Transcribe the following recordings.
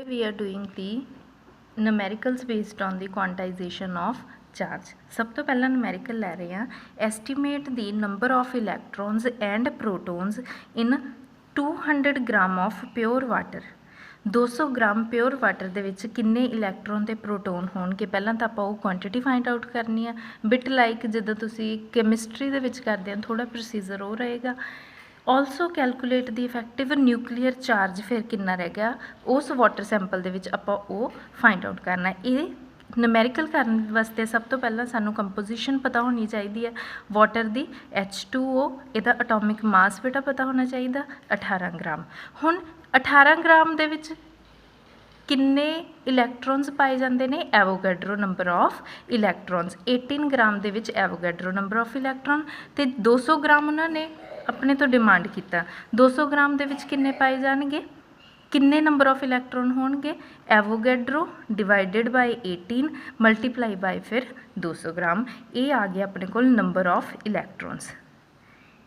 we are doing the numericals based on the quantization of charge. सब तो पहला numerical ले रहे हैं, estimate the number of electrons and protons in 200 gram of pure water. 200 gram pure water ਦੇ ਵਿੱਚ ਕਿੰਨੇ ਇਲੈਕਟ੍ਰੋਨ ਤੇ ਪ੍ਰੋਟੋਨ ਹੋਣਗੇ। ਪਹਿਲਾਂ ਤਾਂ ਆਪਾਂ ਉਹ ਕੁਆਂਟੀਟੀ ਫਾਈਂਡ ਆਊਟ ਕਰਨੀ ਆ, ਬਿਟ ਲਾਈਕ ਜਿੱਦਾਂ ਤੁਸੀਂ ਕੈਮਿਸਟਰੀ ਦੇ ਵਿੱਚ ਕਰਦੇ ਆ, ਥੋੜਾ ਪ੍ਰੋਸੀਜਰ ਉਹ ਰਹੇਗਾ। ਆਲਸੋ ਕੈਲਕੂਲੇਟ ਦੀ ਇਫੈਕਟਿਵ ਨਿਊਕਲੀਅਰ ਚਾਰਜ ਫਿਰ ਕਿੰਨਾ ਰਹਿ ਗਿਆ ਉਸ ਵਾਟਰ ਸੈਂਪਲ ਦੇ ਵਿੱਚ ਆਪਾਂ ਉਹ ਫਾਈਂਡ ਆਊਟ ਕਰਨਾ। ਇਹ ਨੂਮੈਰੀਕਲ ਕਰਨ ਵਾਸਤੇ ਸਭ ਤੋਂ ਪਹਿਲਾਂ ਸਾਨੂੰ ਕੰਪੋਜੀਸ਼ਨ ਪਤਾ ਹੋਣੀ ਚਾਹੀਦੀ ਹੈ ਵਾਟਰ ਦੀ, H2O। ਇਹਦਾ ਅਟੋਮਿਕ ਮਾਸ ਬੇਟਾ ਪਤਾ ਹੋਣਾ ਚਾਹੀਦਾ 18 ਗ੍ਰਾਮ। ਹੁਣ 18 ਗ੍ਰਾਮ ਦੇ ਵਿੱਚ ਕਿੰਨੇ ਇਲੈਕਟ੍ਰੋਨਸ ਪਾਏ ਜਾਂਦੇ ਨੇ, ਐਵੋਗੈਡਰੋ ਨੰਬਰ ਆਫ ਇਲੈਕਟ੍ਰੋਨਸ। 18 ਗ੍ਰਾਮ ਦੇ ਵਿੱਚ ਐਵੋਗੈਡਰੋ ਨੰਬਰ ਆਫ ਇਲੈਕਟ੍ਰੋਨ ਤੇ 200 ਗ੍ਰਾਮ ਉਹਨਾਂ ਨੇ ਆਪਣੇ ਤੋਂ ਡਿਮਾਂਡ ਕੀਤਾ। 200 ਗ੍ਰਾਮ ਦੇ ਵਿੱਚ ਕਿੰਨੇ ਪਾਏ ਜਾਣਗੇ, ਕਿੰਨੇ ਨੰਬਰ ਆਫ ਇਲੈਕਟ੍ਰੋਨ ਹੋਣਗੇ, ਐਵੋਗੈਡਰੋ ਡਿਵਾਈਡਡ ਬਾਈ 18 ਮਲਟੀਪਲਾਈ ਬਾਈ ਫਿਰ 200 ਗ੍ਰਾਮ। ਇਹ ਆ ਗਿਆ ਆਪਣੇ ਕੋਲ ਨੰਬਰ ਆਫ ਇਲੈਕਟ੍ਰੋਨਸ।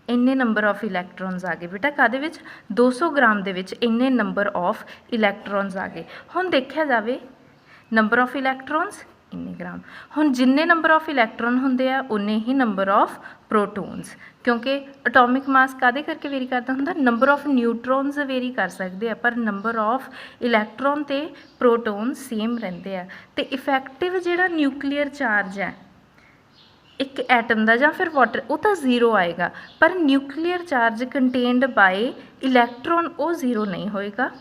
ਇੰਨੇ ਨੰਬਰ ਆਫ ਇਲੈਕਟ੍ਰੋਨਸ ਆ ਗਏ ਬੇਟਾ ਕਾਹਦੇ ਵਿੱਚ, 200 ਗ੍ਰਾਮ ਦੇ ਵਿੱਚ ਇੰਨੇ ਨੰਬਰ ਆਫ ਇਲੈਕਟ੍ਰੋਨਸ ਆ ਗਏ। ਹੁਣ ਦੇਖਿਆ ਜਾਵੇ ਨੰਬਰ ਆਫ ਇਲੈਕਟ੍ਰੋਨਸ ਇੰਨੇ ਗ੍ਰਾਮ। ਹੁਣ ਜਿੰਨੇ ਨੰਬਰ ਆਫ ਇਲੈਕਟ੍ਰੋਨ ਹੁੰਦੇ ਆ ਉਨੇ ਹੀ ਨੰਬਰ ਆਫ ਪ੍ਰੋਟੋਨਸ, ਕਿਉਂਕਿ ਅਟੋਮਿਕ ਮਾਸ ਕਾਹਦੇ ਕਰਕੇ ਵੇਰੀ ਕਰਦਾ ਹੁੰਦਾ, ਨੰਬਰ ਆਫ ਨਿਊਟਰੋਨਸ ਵੇਰੀ ਕਰ ਸਕਦੇ ਆ ਪਰ ਨੰਬਰ ਆਫ ਇਲੈਕਟ੍ਰੋਨ ਤੇ ਪ੍ਰੋਟੋਨ ਸੇਮ ਰਹਿੰਦੇ ਆ। ਤੇ ਇਫੈਕਟਿਵ ਜਿਹੜਾ ਨਿਊਕਲੀਅਰ ਚਾਰਜ ਹੈ ਇੱਕ ਐਟਮ ਦਾ ਜਾਂ ਫਿਰ ਵਾਟਰ, ਉਹ ਤਾਂ 0 ਆਏਗਾ, ਪਰ nuclear charge contained by electron ਉਹ 0 ਨਹੀਂ ਹੋਏਗਾ।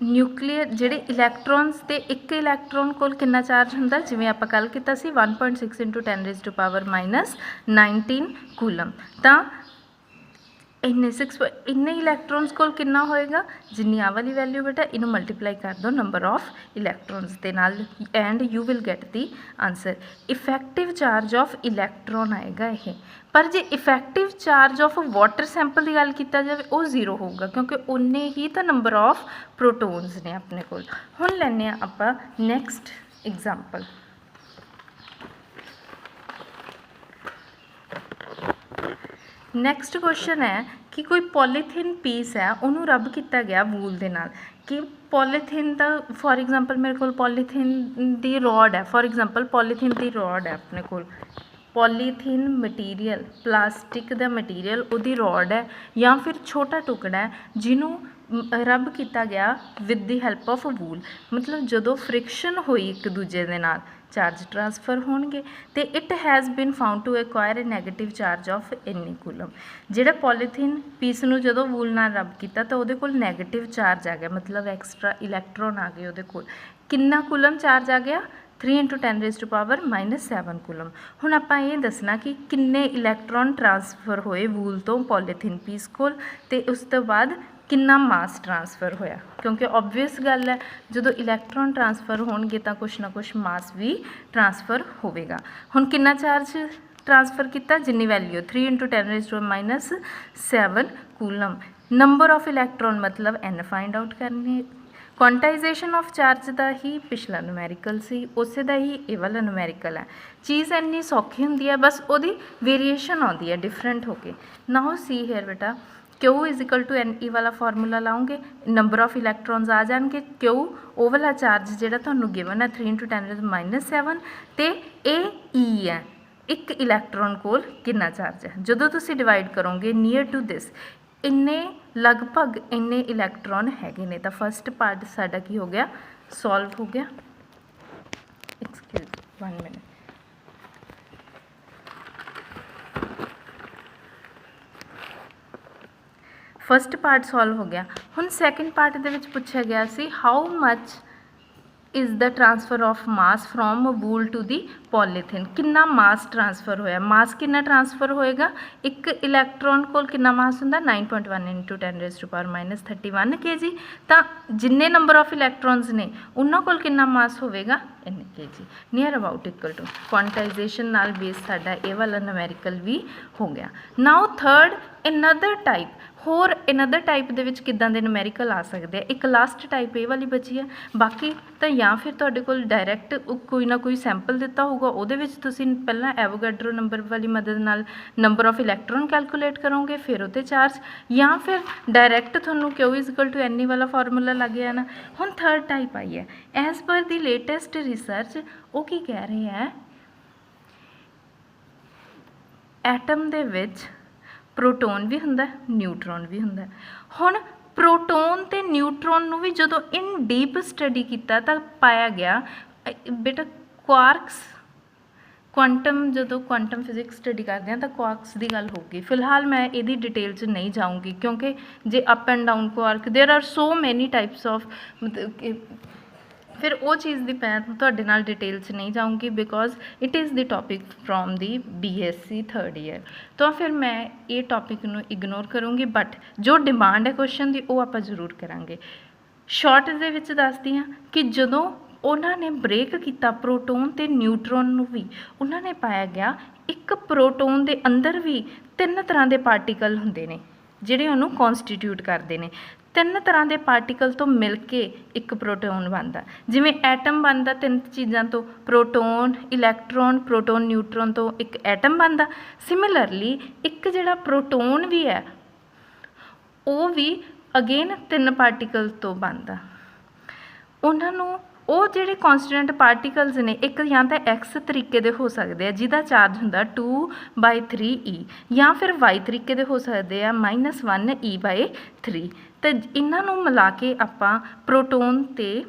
ਨਿਊਕਲੀਅਰ ਜਿਹੜੇ ਇਲੈਕਟ੍ਰੋਨਸ ਤੇ ਇੱਕ ਇਲੈਕਟ੍ਰੋਨ ਕੋਲ ਕਿੰਨਾ ਚਾਰਜ ਹੁੰਦਾ, ਜਿਵੇਂ ਆਪਾਂ ਕੱਲ੍ਹ ਕੀਤਾ ਸੀ 1.6 × 10⁻⁻19 ਕੂਲਮ। ਤਾਂ ਇੰਨੇ ਇਲੈਕਟ੍ਰੋਨਸ ਕੋਲ ਕਿੰਨਾ ਹੋਏਗਾ, ਜਿੰਨੀ ਆਹ ਵਾਲੀ ਵੈਲਿਊ ਬੇਟਾ ਇਹਨੂੰ ਮਲਟੀਪਲਾਈ ਕਰ ਦਿਓ ਨੰਬਰ ਆਫ ਇਲੈਕਟ੍ਰੋਨਸ ਦੇ ਨਾਲ and you will get the answer. Effective charge of electron ਆਏਗਾ ਇਹ। ਪਰ ਜੇ effective charge of water sample ਦੀ ਗੱਲ ਕੀਤਾ ਜਾਵੇ ਉਹ 0 ਹੋਊਗਾ, ਕਿਉਂਕਿ ਉਨੇ ਹੀ ਤਾਂ ਨੰਬਰ ਆਫ ਪ੍ਰੋਟੋਨਸ ਨੇ ਆਪਣੇ ਕੋਲ। ਹੁਣ ਲੈਂਦੇ ਹਾਂ ਆਪਾਂ ਨੈਕਸਟ ਐਗਜ਼ਾਮਪਲ। ਨੈਕਸਟ ਕੁਐਸਚਨ ਹੈ ਕਿ ਕੋਈ ਪੋਲੀਥੀਨ ਪੀਸ ਹੈ ਉਹਨੂੰ ਰਬ ਕੀਤਾ ਗਿਆ ਵੂਲ ਦੇ ਨਾਲ। ਕਿ ਪੋਲੀਥੀਨ ਦਾ ਫੋਰ ਐਗਜ਼ਾਮਪਲ ਮੇਰੇ ਕੋਲ ਪੋਲੀਥੀਨ ਦੀ ਰੋਡ ਹੈ, for example polythene the road ਹੈ ਆਪਣੇ ਕੋਲ, ਪੋਲੀਥੀਨ ਮਟੀਰੀਅਲ ਪਲਾਸਟਿਕ ਦਾ ਮਟੀਰੀਅਲ ਉਹਦੀ ਰੋਡ ਹੈ ਜਾਂ ਫਿਰ ਛੋਟਾ ਟੁਕੜਾ ਹੈ ਜਿਹਨੂੰ ਰਬ ਕੀਤਾ ਗਿਆ with the help of wool. ਮਤਲਬ ਜਦੋਂ ਫ੍ਰਿਕਸ਼ਨ ਹੋਈ ਇੱਕ ਦੂਜੇ ਦੇ ਨਾਲ ਚਾਰਜ ਟਰਾਂਸਫਰ ਹੋਣਗੇ ਤੇ it has been found to acquire a negative charge of ਇੰਨੀ ਕੂਲਮ। ਜਿਹੜਾ ਪੋਲੀਥੀਨ ਪੀਸ ਨੂੰ ਜਦੋਂ ਵੂਲ ਨਾਲ ਰਬ ਕੀਤਾ ਤਾਂ ਉਹਦੇ ਕੋਲ ਨੈਗੇਟਿਵ ਚਾਰਜ ਆ ਗਿਆ, ਮਤਲਬ ਐਕਸਟਰਾ ਇਲੈਕਟ੍ਰੋਨ ਆ ਗਏ ਉਹਦੇ ਕੋਲ। ਕਿੰਨਾ ਕੂਲਮ ਚਾਰਜ ਆ ਗਿਆ, 3 × 10⁻⁻7 ਕੂਲਮ। ਹੁਣ ਆਪਾਂ ਇਹ ਦੱਸਣਾ ਕਿ ਕਿੰਨੇ ਇਲੈਕਟ੍ਰੋਨ ਟਰਾਂਸਫਰ ਹੋਏ ਵੂਲ ਤੋਂ ਪੋਲੀਥੀਨ ਪੀਸ ਕੋਲ ਤੇ ਉਸ ਤੋਂ ਬਾਅਦ ਕਿੰਨਾ ਮਾਸ ਟਰਾਂਸਫਰ ਹੋਇਆ, ਕਿਉਂਕਿ ਓਬਵੀਅਸ ਗੱਲ ਹੈ ਜਦੋਂ ਇਲੈਕਟ੍ਰੋਨ ਟਰਾਂਸਫਰ ਹੋਣਗੇ ਤਾਂ ਕੁਛ ਨਾ ਕੁਛ ਮਾਸ ਵੀ ਟਰਾਂਸਫਰ ਹੋਵੇਗਾ। ਹੁਣ ਕਿੰਨਾ ਚਾਰਜ ਟਰਾਂਸਫਰ ਕੀਤਾ, ਜਿੰਨੀ value 3 × 10⁻⁻7 coulomb. Number of electron ਮਤਲਬ n ਫਾਈਂਡ ਆਊਟ ਕਰਨੀ। ਕੁਆਂਟਾਈਜੇਸ਼ਨ ਆਫ ਚਾਰਜ ਦਾ ਹੀ ਪਿਛਲਾ ਨੂਮੈਰੀਕਲ ਸੀ, ਉਸੇ ਦਾ ਹੀ ਇਹ ਵਾਲਾ ਨੂਮੈਰੀਕਲ ਹੈ। ਚੀਜ਼ ਇੰਨੀ ਸੌਖੀ ਹੁੰਦੀ ਹੈ, ਬਸ ਉਹਦੀ ਵੇਰੀਏਸ਼ਨ ਆਉਂਦੀ ਹੈ ਡਿਫਰੈਂਟ ਹੋ ਕੇ। ਨਾਓ ਸੀ ਹੇਅਰ ਬੇਟਾ Q = NE ਵਾਲਾ ਫਾਰਮੂਲਾ ਲਾਉਂਗੇ, ਨੰਬਰ ਆਫ ਇਲੈਕਟ੍ਰੋਨਸ ਆ ਜਾਣਗੇ। Q ਉਹ ਵਾਲਾ ਚਾਰਜ ਜਿਹੜਾ ਤੁਹਾਨੂੰ ਗਿਵਨ ਹੈ 3 × 10⁻⁷ ਤੇ ਇਹ E ਹੈ, ਇੱਕ ਇਲੈਕਟ੍ਰੋਨ ਕੋਲ ਕਿੰਨਾ ਚਾਰਜ ਹੈ। ਜਦੋਂ ਤੁਸੀਂ ਡਿਵਾਈਡ ਕਰੋਗੇ ਨੀਅਰ ਟੂ ਦਿਸ ਇੰਨੇ ਲਗਭਗ ਇੰਨੇ ਇਲੈਕਟ੍ਰੋਨ ਹੈਗੇ ਨੇ, ਤਾਂ ਫਸਟ ਪਾਰਟ ਸਾਡਾ ਕੀ ਹੋ ਗਿਆ, ਸੋਲਵ ਹੋ ਗਿਆ। Excuse 1 minute. First part solve ਹੋ ਗਿਆ। ਹੁਣ ਸੈਕਿੰਡ ਪਾਰਟ ਦੇ ਵਿੱਚ ਪੁੱਛਿਆ ਗਿਆ ਸੀ how much is the transfer of mass from wool to the polythene. ਕਿੰਨਾ ਮਾਸ ਟਰਾਂਸਫਰ ਹੋਇਆ, ਮਾਸ ਕਿੰਨਾ ਟਰਾਂਸਫਰ ਹੋਏਗਾ, ਇੱਕ ਇਲੈਕਟ੍ਰੋਨ ਕੋਲ ਕਿੰਨਾ ਮਾਸ ਹੁੰਦਾ 9.1 × 10⁻31 kg। ਤਾਂ ਜਿੰਨੇ ਨੰਬਰ ਆਫ ਇਲੈਕਟ੍ਰੋਨਸ ਨੇ ਉਹਨਾਂ ਕੋਲ ਕਿੰਨਾ ਮਾਸ ਹੋਵੇਗਾ ਇੰਨੇ kg, near about equal to. Quantisation ਨਾਲ ਬੇਸ ਸਾਡਾ ਇਹ ਵਾਲਾ ਨੂਮੈਰੀਕਲ ਵੀ ਹੋ ਗਿਆ। ਨਾਓ ਥਰਡ ਅਨਦਰ ਟਾਈਪ, ਹੋਰ ਅਨਦਰ ਟਾਈਪ ਦੇ ਵਿੱਚ ਕਿੱਦਾਂ ਦੇ ਨੂਮੈਰੀਕਲ ਆ ਸਕਦੇ ਆ। ਇੱਕ ਲਾਸਟ ਟਾਈਪ ਇਹ ਵਾਲੀ ਬਚੀ ਆ, ਬਾਕੀ ਤਾਂ ਜਾਂ ਫਿਰ ਤੁਹਾਡੇ ਕੋਲ ਡਾਇਰੈਕਟ ਕੋਈ ਨਾ ਕੋਈ ਸੈਂਪਲ ਦਿੱਤਾ ਹੋਊਗਾ, ਉਹਦੇ ਵਿੱਚ ਤੁਸੀਂ ਪਹਿਲਾਂ ਐਵੋਗੈਡਰੋ ਨੰਬਰ ਵਾਲੀ ਮਦਦ ਨਾਲ ਨੰਬਰ ਆਫ ਇਲੈਕਟ੍ਰੋਨ ਕੈਲਕੂਲੇਟ ਕਰੋਗੇ, ਫਿਰ ਉਹਤੇ ਚਾਰਜ, ਜਾਂ ਫਿਰ ਡਾਇਰੈਕਟ ਤੁਹਾਨੂੰ Q = NE ਵਾਲਾ ਫਾਰਮੂਲਾ ਲੱਗ ਜਾਣਾ। ਹੁਣ ਥਰਡ ਟਾਈਪ ਆਈ ਹੈ ਐਜ਼ ਪਰ ਦੀ ਲੇਟੈਸਟ ਰਿਸਰਚ, ਉਹ ਕੀ ਕਹਿ ਰਹੇ ਹੈ, ਐਟਮ ਦੇ ਵਿੱਚ ਪ੍ਰੋਟੋਨ ਵੀ ਹੁੰਦਾ, ਨਿਊਟਰੋਨ ਵੀ ਹੁੰਦਾ। ਹੁਣ ਪ੍ਰੋਟੋਨ ਤੇ ਨਿਊਟਰੋਨ ਨੂੰ ਵੀ ਜਦੋਂ ਇਨ ਡੀਪ ਸਟੱਡੀ ਕੀਤਾ ਤਾਂ ਪਾਇਆ ਗਿਆ ਬੇਟਾ ਕੁਆਰਕਸ, ਕੁਆਂਟਮ, ਜਦੋਂ ਕੁਆਂਟਮ ਫਿਜ਼ਿਕਸ ਸਟੱਡੀ ਕਰਦੇ ਹਾਂ ਤਾਂ ਕੁਆਰਕਸ ਦੀ ਗੱਲ ਹੋਊਗੀ। ਫਿਲਹਾਲ ਮੈਂ ਇਹਦੀ ਡਿਟੇਲ 'ਚ ਨਹੀਂ ਜਾਊਂਗੀ ਕਿਉਂਕਿ ਜੇ ਅਪ ਐਂਡ ਡਾਊਨ ਕੁਆਰਕ ਦੇਰ ਆਰ ਸੋ ਮੈਨੀ ਟਾਈਪਸ ਆਫ, ਮਤਲਬ ਕਿ ਫਿਰ ਉਹ ਚੀਜ਼ ਦੀ ਮੈਂ ਤੁਹਾਡੇ ਨਾਲ ਡਿਟੇਲ 'ਚ ਨਹੀਂ ਜਾਊਂਗੀ because it is the topic from the BSc third year. ਤਾਂ ਫਿਰ ਮੈਂ ਇਹ ਟੋਪਿਕ ਨੂੰ ਇਗਨੋਰ ਕਰੂੰਗੀ, ਬਟ ਜੋ ਡਿਮਾਂਡ ਹੈ ਕੁਐਸਚਨ ਦੀ ਉਹ ਆਪਾਂ ਜ਼ਰੂਰ ਕਰਾਂਗੇ। ਸ਼ਾਰਟ ਦੇ ਵਿੱਚ ਦੱਸਦੀ ਹਾਂ ਕਿ ਜਦੋਂ ਉਹਨਾਂ ਨੇ ਬ੍ਰੇਕ ਕੀਤਾ ਪ੍ਰੋਟੋਨ ਤੇ ਨਿਊਟਰੋਨ ਨੂੰ ਵੀ, ਉਹਨਾਂ ਨੇ ਪਾਇਆ ਗਿਆ ਇੱਕ ਪ੍ਰੋਟੋਨ ਦੇ ਅੰਦਰ ਵੀ 3 ਤਰ੍ਹਾਂ ਦੇ ਪਾਰਟੀਕਲ ਹੁੰਦੇ ਨੇ ਜਿਹੜੇ ਉਹਨੂੰ ਕੌਨਸਟੀਟਿਊਟ ਕਰਦੇ ਨੇ। 3 ਤਰ੍ਹਾਂ ਦੇ ਪਾਰਟੀਕਲ ਤੋਂ ਮਿਲ ਕੇ ਇੱਕ ਪ੍ਰੋਟੋਨ ਬਣਦਾ। ਜਿਵੇਂ ਐਟਮ ਬਣਦਾ 3 ਚੀਜ਼ਾਂ ਤੋਂ, ਪ੍ਰੋਟੋਨ, ਇਲੈਕਟ੍ਰੋਨ, ਪ੍ਰੋਟੋਨ ਨਿਊਟਰੋਨ ਤੋਂ ਇੱਕ ਐਟਮ ਬਣਦਾ। ਸਿਮਿਲਰਲੀ ਇੱਕ ਜਿਹੜਾ ਪ੍ਰੋਟੋਨ ਵੀ ਹੈ ਉਹ ਵੀ ਅਗੇਨ 3 ਪਾਰਟੀਕਲ ਤੋਂ ਬਣਦਾ। ਉਹਨਾਂ ਨੂੰ ਉਹ ਜਿਹੜੇ ਕੌਂਸਟੈਂਟ ਪਾਰਟੀਕਲਸ ਨੇ, ਇੱਕ ਜਾਂ ਤਾਂ X ਤਰੀਕੇ ਦੇ ਹੋ ਸਕਦੇ ਆ ਜਿਹਦਾ ਚਾਰਜ ਹੁੰਦਾ 2/3e, ਜਾਂ ਫਿਰ Y ਤਰੀਕੇ ਦੇ ਹੋ ਸਕਦੇ ਆ -1e/3। ਤਾਂ ਇਹਨਾਂ ਨੂੰ ਮਿਲਾ ਕੇ ਆਪਾਂ ਪ੍ਰੋਟੋਨ ਤੇ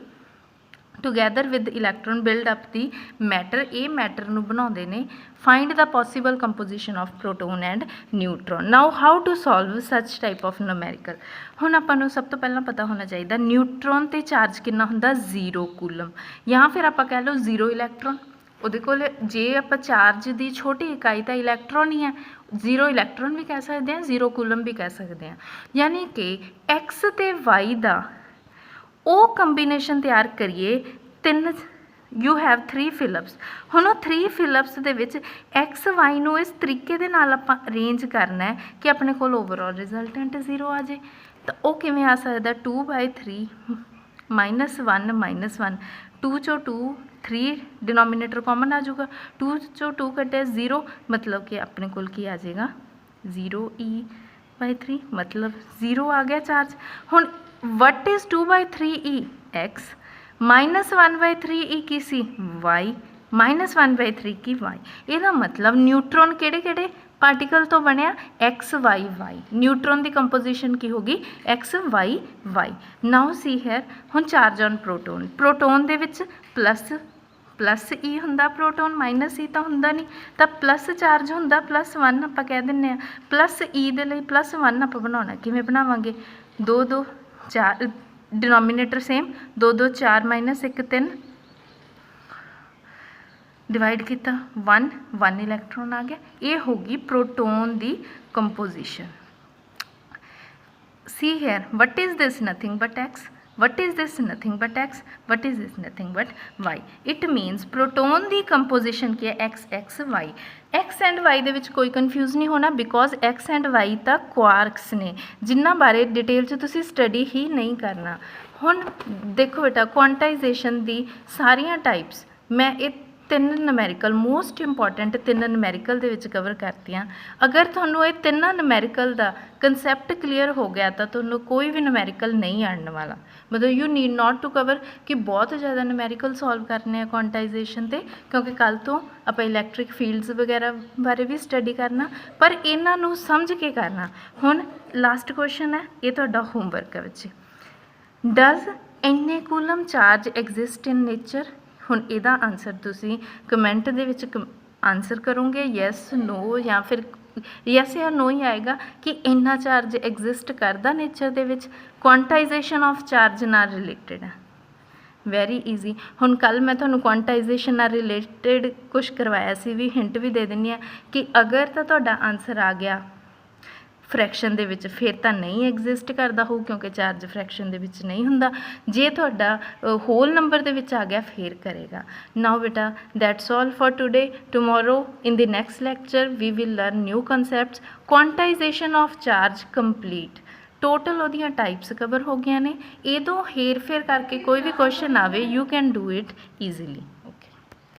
together with electron build up the matter, ਇਹ ਮੈਟਰ ਨੂੰ ਬਣਾਉਂਦੇ ਨੇ। Find the possible composition of proton and neutron. Now how to solve such type of numerical. ਹੁਣ ਆਪਾਂ ਨੂੰ ਸਭ ਤੋਂ ਪਹਿਲਾਂ ਪਤਾ ਹੋਣਾ ਚਾਹੀਦਾ ਨਿਊਟਰੋਨ 'ਤੇ ਚਾਰਜ ਕਿੰਨਾ ਹੁੰਦਾ, 0 ਕੂਲਮ, ਜਾਂ ਫਿਰ ਆਪਾਂ ਕਹਿ ਲਓ 0 ਇਲੈਕਟ੍ਰੋਨ। ਉਹਦੇ ਕੋਲ ਜੇ ਆਪਾਂ ਚਾਰਜ ਦੀ ਛੋਟੀ ਇਕਾਈ ਤਾਂ ਇਲੈਕਟ੍ਰੋਨ ਹੀ ਹੈ, 0 ਇਲੈਕਟ੍ਰੋਨ ਵੀ ਕਹਿ ਸਕਦੇ ਹਾਂ, 0 ਕੂਲਮ ਵੀ ਕਹਿ ਸਕਦੇ ਹਾਂ। ਯਾਨੀ ਕਿ X ਅਤੇ Y ਦਾ ਉਹ ਕੰਬੀਨੇਸ਼ਨ ਤਿਆਰ ਕਰੀਏ 3, ਯੂ ਹੈਵ 3 ਫਿਲਪਸ। ਹੁਣ ਉਹ 3 ਫਿਲਪਸ ਦੇ ਵਿੱਚ X Y ਨੂੰ ਇਸ ਤਰੀਕੇ ਦੇ ਨਾਲ ਆਪਾਂ ਅਰੇਂਜ ਕਰਨਾ ਹੈ ਕਿ ਆਪਣੇ ਕੋਲ ਓਵਰਆਲ ਰਿਜ਼ਲਟੈਂਟ 0 ਆ ਜਾਏ। ਤਾਂ ਉਹ ਕਿਵੇਂ ਆ ਸਕਦਾ, 2/3 -1 -1, 2 ਚੋਂ 2 3 ਡਿਨੋਮੀਨੇਟਰ ਕਾਮਨ ਆ ਜਾਊਗਾ, 2 ਚੋਂ 2 ਕੱਟਿਆ 0, ਮਤਲਬ ਕਿ ਆਪਣੇ ਕੋਲ ਕੀ ਆ ਜਾਏਗਾ 0e/3, ਮਤਲਬ 0 ਆ ਗਿਆ ਚਾਰਜ। ਹੁਣ what is 2/3e, X, -1/3e Ki C, Y, -1/3 Ki Y। ਇਹਦਾ ਮਤਲਬ ਨਿਊਟਰੋਨ ਕਿਹੜੇ ਕਿਹੜੇ ਪਾਰਟੀਕਲ ਤੋਂ ਬਣਿਆ, X Y Y। ਨਿਊਟਰੋਨ ਦੀ ਕੰਪੋਜੀਸ਼ਨ ਕੀ ਹੋਗੀ, X Y Y। ਨਾਓ ਸੀ ਹੇਅਰ, ਹੁਣ ਚਾਰਜ ਔਨ ਪ੍ਰੋਟੋਨ, ਪ੍ਰੋਟੋਨ ਦੇ ਵਿੱਚ ਪਲੱਸ E ਹੁੰਦਾ, ਪ੍ਰੋਟੋਨ -E ਤਾਂ ਹੁੰਦਾ ਨਹੀਂ, ਤਾਂ ਪਲੱਸ ਚਾਰਜ ਹੁੰਦਾ, +1 ਆਪਾਂ ਕਹਿ ਦਿੰਦੇ ਹਾਂ। +E ਦੇ ਲਈ +1 ਆਪਾਂ ਬਣਾਉਣਾ, ਕਿਵੇਂ ਬਣਾਵਾਂਗੇ, 2 2 4 ਡਿਨੋਮੀਨੇਟਰ ਸੇਮ, 2 2 4 -1 3, ਡਿਵਾਈਡ ਕੀਤਾ 1 ਇਲੈਕਟ੍ਰੋਨ ਆ ਗਿਆ। ਇਹ ਹੋਗੀ ਪ੍ਰੋਟੋਨ ਦੀ composition. See here, what is this, nothing but X, what is this, nothing but X, what is this, nothing but Y। it means proton ਦੀ ਕੰਪੋਜੀਸ਼ਨ ਕੀ ਹੈ, X Y। X and Y ਦੇ ਵਿੱਚ ਕੋਈ confuse ਨਹੀਂ ਹੋਣਾ because X and Y ਤਾਂ ਕੁਆਰਕਸ ਨੇ ਜਿਨ੍ਹਾਂ ਬਾਰੇ ਡਿਟੇਲ 'ਚ ਤੁਸੀਂ ਸਟੱਡੀ ਹੀ ਨਹੀਂ ਕਰਨਾ। ਹੁਣ ਦੇਖੋ ਬੇਟਾ, ਕੁਆਂਟਾਈਜੇਸ਼ਨ ਦੀ ਸਾਰੀਆਂ ਟਾਈਪਸ ਮੈਂ ਇਹ 3 ਨੂਮੈਰੀਕਲ ਮੋਸਟ ਇੰਪੋਰਟੈਂਟ 3 ਨੂਮੈਰੀਕਲ ਦੇ ਵਿੱਚ ਕਵਰ ਕਰਤੀਆਂ। ਅਗਰ ਤੁਹਾਨੂੰ ਇਹ 3 ਨੂਮੈਰੀਕਲ ਦਾ ਕੰਸੈਪਟ ਕਲੀਅਰ ਹੋ ਗਿਆ ਤਾਂ ਤੁਹਾਨੂੰ ਕੋਈ ਵੀ ਨੂਮੈਰੀਕਲ ਨਹੀਂ ਆਉਣ ਵਾਲਾ। ਮਤਲਬ you need not to cover ਕਿ ਬਹੁਤ ਜ਼ਿਆਦਾ ਨੂਮੈਰੀਕਲ ਸੋਲਵ ਕਰਨੇ ਆ ਕੁਆਂਟਾਈਜੇਸ਼ਨ 'ਤੇ, ਕਿਉਂਕਿ ਕੱਲ੍ਹ ਤੋਂ ਆਪਾਂ ਇਲੈਕਟ੍ਰਿਕ ਫੀਲਡਸ ਵਗੈਰਾ ਬਾਰੇ ਵੀ ਸਟੱਡੀ ਕਰਨਾ, ਪਰ ਇਹਨਾਂ ਨੂੰ ਸਮਝ ਕੇ ਕਰਨਾ। ਹੁਣ ਲਾਸਟ ਕੁਐਸਚਨ ਹੈ, ਇਹ ਤੁਹਾਡਾ ਹੋਮਵਰਕ ਹੈ ਬੱਚੇ। ਡਜ਼ ਇੰਨੇ ਕੂਲਮ ਚਾਰਜ ਐਗਜ਼ਿਸਟ ਇਨ ਨੇਚਰ। ਹੁਣ ਇਹਦਾ ਆਨਸਰ ਤੁਸੀਂ ਕਮੈਂਟ ਦੇ ਵਿੱਚ ਆਨਸਰ ਕਰੋਗੇ, ਯੈਸ ਨੋ, ਜਾਂ ਫਿਰ ਯੈਸ ਜਾਂ ਨੋ ਹੀ ਆਏਗਾ ਕਿ ਇੰਨਾ ਚਾਰਜ ਐਗਜ਼ਿਸਟ ਕਰਦਾ ਨੇਚਰ ਦੇ ਵਿੱਚ। ਕੁਆਂਟਾਈਜੇਸ਼ਨ ਆਫ ਚਾਰਜ ਨਾਲ ਰਿਲੇਟਡ ਹੈ, ਵੈਰੀ ਈਜ਼ੀ। ਹੁਣ ਕੱਲ੍ਹ ਮੈਂ ਤੁਹਾਨੂੰ ਕੁਆਂਟਾਈਜੇਸ਼ਨ ਨਾਲ ਰਿਲੇਟਡ ਕੁਛ ਕਰਵਾਇਆ ਸੀ, ਵੀ ਹਿੰਟ ਵੀ ਦੇ ਦਿੰਦੀ ਹਾਂ ਕਿ ਅਗਰ ਤਾਂ ਤੁਹਾਡਾ ਆਨਸਰ ਆ ਗਿਆ ਫਰੈਕਸ਼ਨ ਦੇ ਵਿੱਚ ਫਿਰ ਤਾਂ ਨਹੀਂ ਐਗਜ਼ਿਸਟ ਕਰਦਾ ਹੋਊ ਕਿਉਂਕਿ ਚਾਰਜ ਫਰੈਕਸ਼ਨ ਦੇ ਵਿੱਚ ਨਹੀਂ ਹੁੰਦਾ। ਜੇ ਤੁਹਾਡਾ ਹੋਲ ਨੰਬਰ ਦੇ ਵਿੱਚ ਆ ਗਿਆ ਫਿਰ ਕਰੇਗਾ। ਨਾਓ ਬੇਟਾ that's all for today. Tomorrow in the next lecture we will learn new concepts. Quantisation of charge complete. Total ਉਹਦੀਆਂ ਟਾਈਪਸ ਕਵਰ ਹੋ ਗਈਆਂ ਨੇ। ਇਹ ਤੋਂ ਹੇਰ ਫੇਰ ਕਰਕੇ ਕੋਈ ਵੀ ਕੁਐਸਚਨ ਆਵੇ you can do it easily.